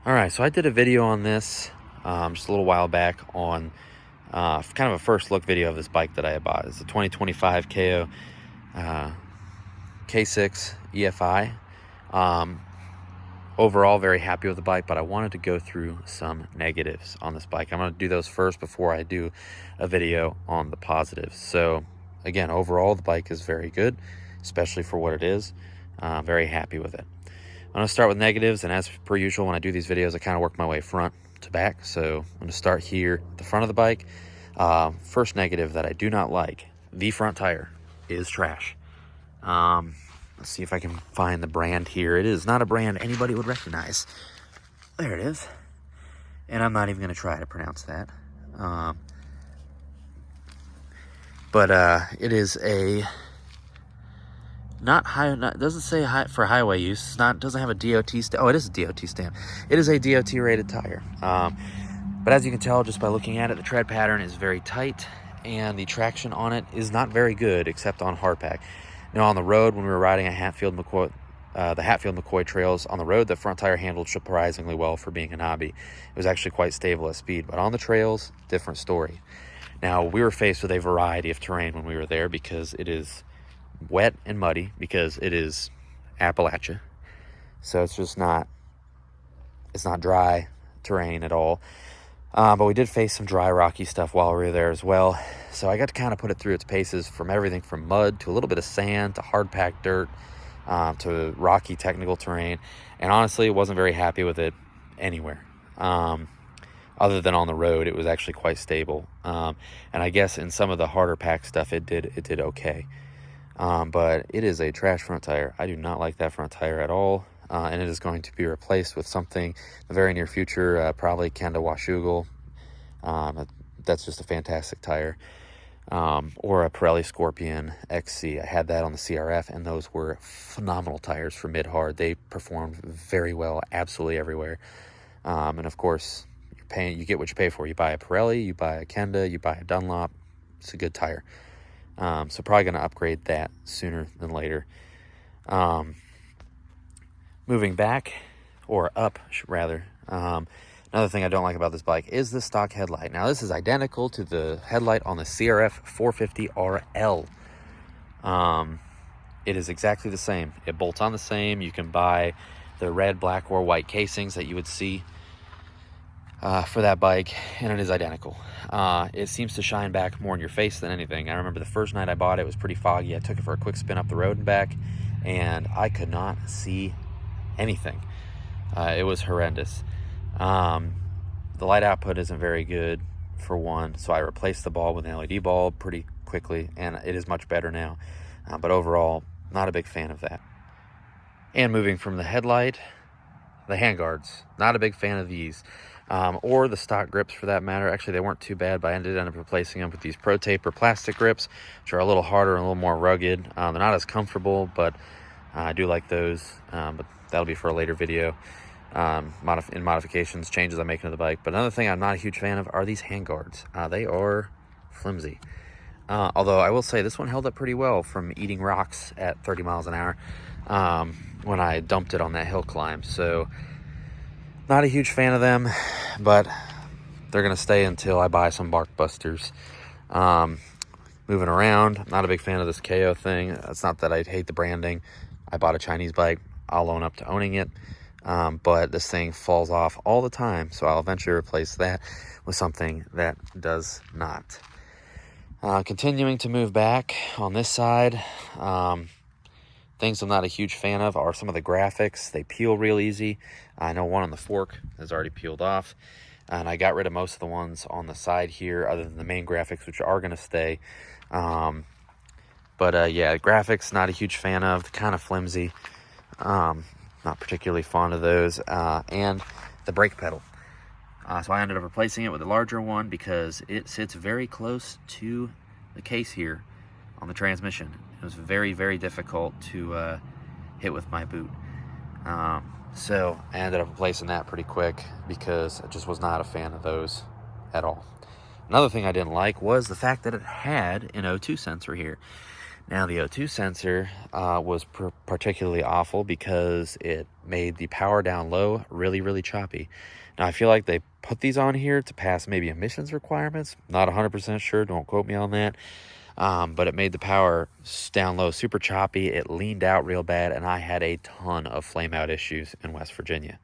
All right, so I did a video on this just a little while back on kind of a first look video of this bike that I had bought. It's a 2025 Kayo K6 EFI. Overall, very happy with the bike, but I wanted to go through some negatives on this bike. I'm going to do those first before I do a video on the positives. So again, overall, the bike is very good, especially for what it is. Very happy with it. I'm going to start with negatives, and as per usual, when I do these videos, I kind of work my way front to back. So I'm going to start here at the front of the bike. First negative that I do not like, the front tire is trash. Let's see if I can find the brand here. It is not a brand anybody would recognize. There it is. And I'm not even going to try to pronounce that. It is a doesn't say for highway use. Doesn't have a DOT stamp. Oh, it is a DOT stamp. It is a DOT rated tire. But as you can tell just by looking at it, the tread pattern is very tight and the traction on it is not very good except on hardpack. You know, on the road when we were riding at the Hatfield-McCoy trails on the road, the front tire handled surprisingly well for being a knobby. It was actually quite stable at speed, but on the trails, different story. Now, we were faced with a variety of terrain when we were there because it is wet and muddy because it is Appalachia. So it's not dry terrain at all. But we did face some dry, rocky stuff while we were there as well. So I got to kind of put it through its paces from everything from mud to a little bit of sand to hard-packed dirt to rocky technical terrain. And honestly, wasn't very happy with it anywhere. Other than on the road, it was actually quite stable. And I guess in some of the harder pack stuff, it did okay. But it is a trash front tire. I do not like that front tire at all. And it is going to be replaced with something in the very near future, probably Kenda Washougal. That's just a fantastic tire. Or a Pirelli Scorpion XC. I had that on the CRF, and those were phenomenal tires for mid-hard. They performed very well absolutely everywhere. And of course, you get what you pay for. You buy a Pirelli, you buy a Kenda, you buy a Dunlop. It's a good tire. So probably going to upgrade that sooner than later. Moving back, or up rather, another thing I don't like about this bike is the stock headlight. Now this is identical to the headlight on the CRF 450 RL. It is exactly the same. It bolts on the same. You can buy the red, black, or white casings that you would see for that bike, and it is identical. It seems to shine back more in your face than anything. I remember the first night I bought it, it was pretty foggy. I took it for a quick spin up the road and back, and I could not see anything. It was horrendous. The light output isn't very good for one, so I replaced the bulb with an LED bulb pretty quickly, and it is much better now. But overall, not a big fan of that. And moving from the headlight, the handguards, not a big fan of these. Or the stock grips for that matter. Actually, they weren't too bad, but I ended up replacing them with these Pro Taper plastic grips, which are a little harder and a little more rugged. They're not as comfortable, but I do like those. But that'll be for a later video. In modifications, changes I'm making to the bike. But another thing I'm not a huge fan of are these handguards. They are flimsy. Although I will say this one held up pretty well from eating rocks at 30 miles an hour when I dumped it on that hill climb. So not a huge fan of them, but they're going to stay until I buy some bark busters. Moving around, not a big fan of this Kayo thing. It's not that I hate the branding. I bought a Chinese bike. I'll own up to owning it. But this thing falls off all the time, so I'll eventually replace that with something that does not. Continuing to move back on this side, things I'm not a huge fan of are some of the graphics. They peel real easy. I know one on the fork has already peeled off, and I got rid of most of the ones on the side here other than the main graphics, which are going to stay. Yeah, graphics, not a huge fan of. They're kind of flimsy. Not particularly fond of those. And the brake pedal. So I ended up replacing it with a larger one because it sits very close to the case here on the transmission. It was very, very difficult to hit with my boot. So I ended up replacing that pretty quick because I just was not a fan of those at all. Another thing I didn't like was the fact that it had an O2 sensor here. Now the O2 sensor was particularly awful because it made the power down low really, really choppy. Now I feel like they put these on here to pass maybe emissions requirements. Not 100% sure, don't quote me on that. But it made the power down low super choppy. It leaned out real bad, and I had a ton of flame out issues in West Virginia.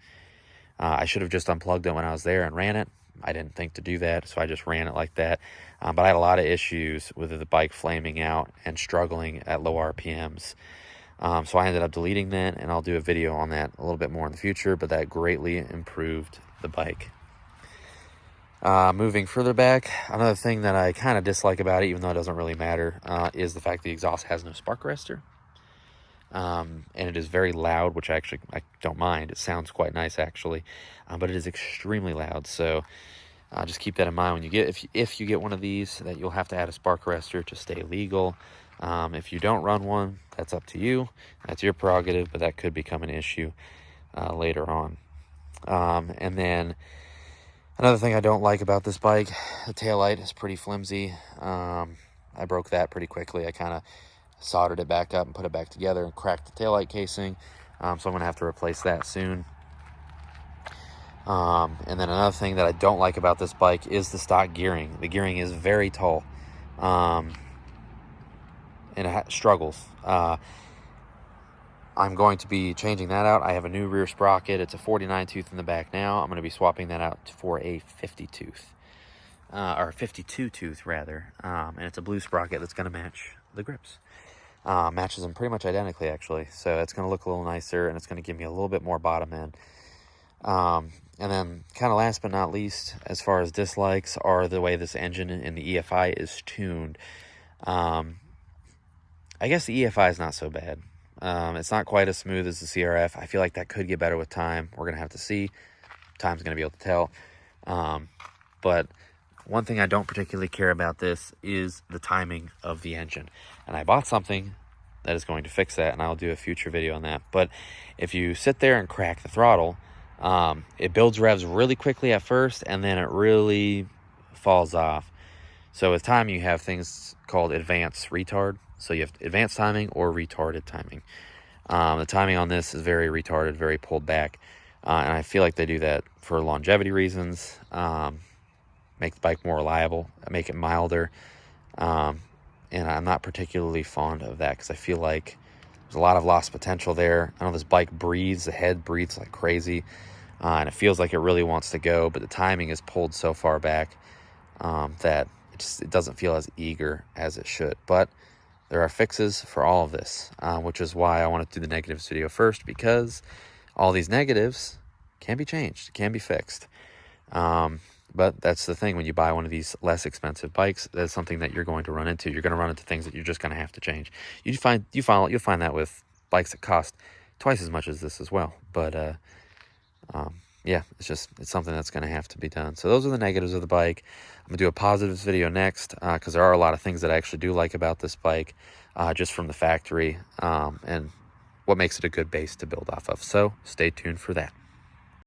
I should have just unplugged it when I was there and ran it. I didn't think to do that, so I just ran it like that. But I had a lot of issues with the bike flaming out and struggling at low RPMs. So I ended up deleting that, and I'll do a video on that a little bit more in the future, but that greatly improved the bike. Moving further back, another thing that I kind of dislike about it, even though it doesn't really matter, is the fact the exhaust has no spark arrestor. And it is very loud, which I don't mind. It sounds quite nice actually, but it is extremely loud. So just keep that in mind when you get, if you get one of these, that you'll have to add a spark arrestor to stay legal. If you don't run one, that's up to you. That's your prerogative, but that could become an issue later on. And then another thing I don't like about this bike, the taillight is pretty flimsy. I broke that pretty quickly. I kind of soldered it back up and put it back together and cracked the taillight casing. So I'm going to have to replace that soon. And then another thing that I don't like about this bike is the stock gearing. The gearing is very tall. And it struggles. I'm going to be changing that out. I have a new rear sprocket. It's a 49 tooth in the back now. I'm going to be swapping that out for a 50 tooth. Or 52 tooth rather. And it's a blue sprocket that's going to match the grips. Matches them pretty much identically actually, so it's going to look a little nicer, and it's going to give me a little bit more bottom end. And then kind of last but not least, as far as dislikes, are the way this engine in the EFI is tuned. I guess the EFI is not so bad. It's not quite as smooth as the CRF. I feel like that could get better with time. We're going to have to see. Time's going to be able to tell. But one thing I don't particularly care about this is the timing of the engine. And I bought something that is going to fix that, and I'll do a future video on that. But if you sit there and crack the throttle, it builds revs really quickly at first, and then it really falls off. So with time, you have things called advanced retard. So you have advanced timing or retarded timing. The timing on this is very retarded, very pulled back. And I feel like they do that for longevity reasons. Make the bike more reliable, make it milder. And I'm not particularly fond of that because I feel like there's a lot of lost potential there. I know this bike breathes, the head breathes like crazy, and it feels like it really wants to go, but the timing is pulled so far back that it doesn't feel as eager as it should. But there are fixes for all of this, which is why I want to do the negatives video first, because all these negatives can be changed, can be fixed. But that's the thing, when you buy one of these less expensive bikes, that's something that you're going to run into. You're going to run into things that you're just going to have to change. You'll find that with bikes that cost twice as much as this as well. But yeah, it's something that's going to have to be done. So those are the negatives of the bike. I'm going to do a positives video next, because there are a lot of things that I actually do like about this bike, just from the factory, and what makes it a good base to build off of. So stay tuned for that.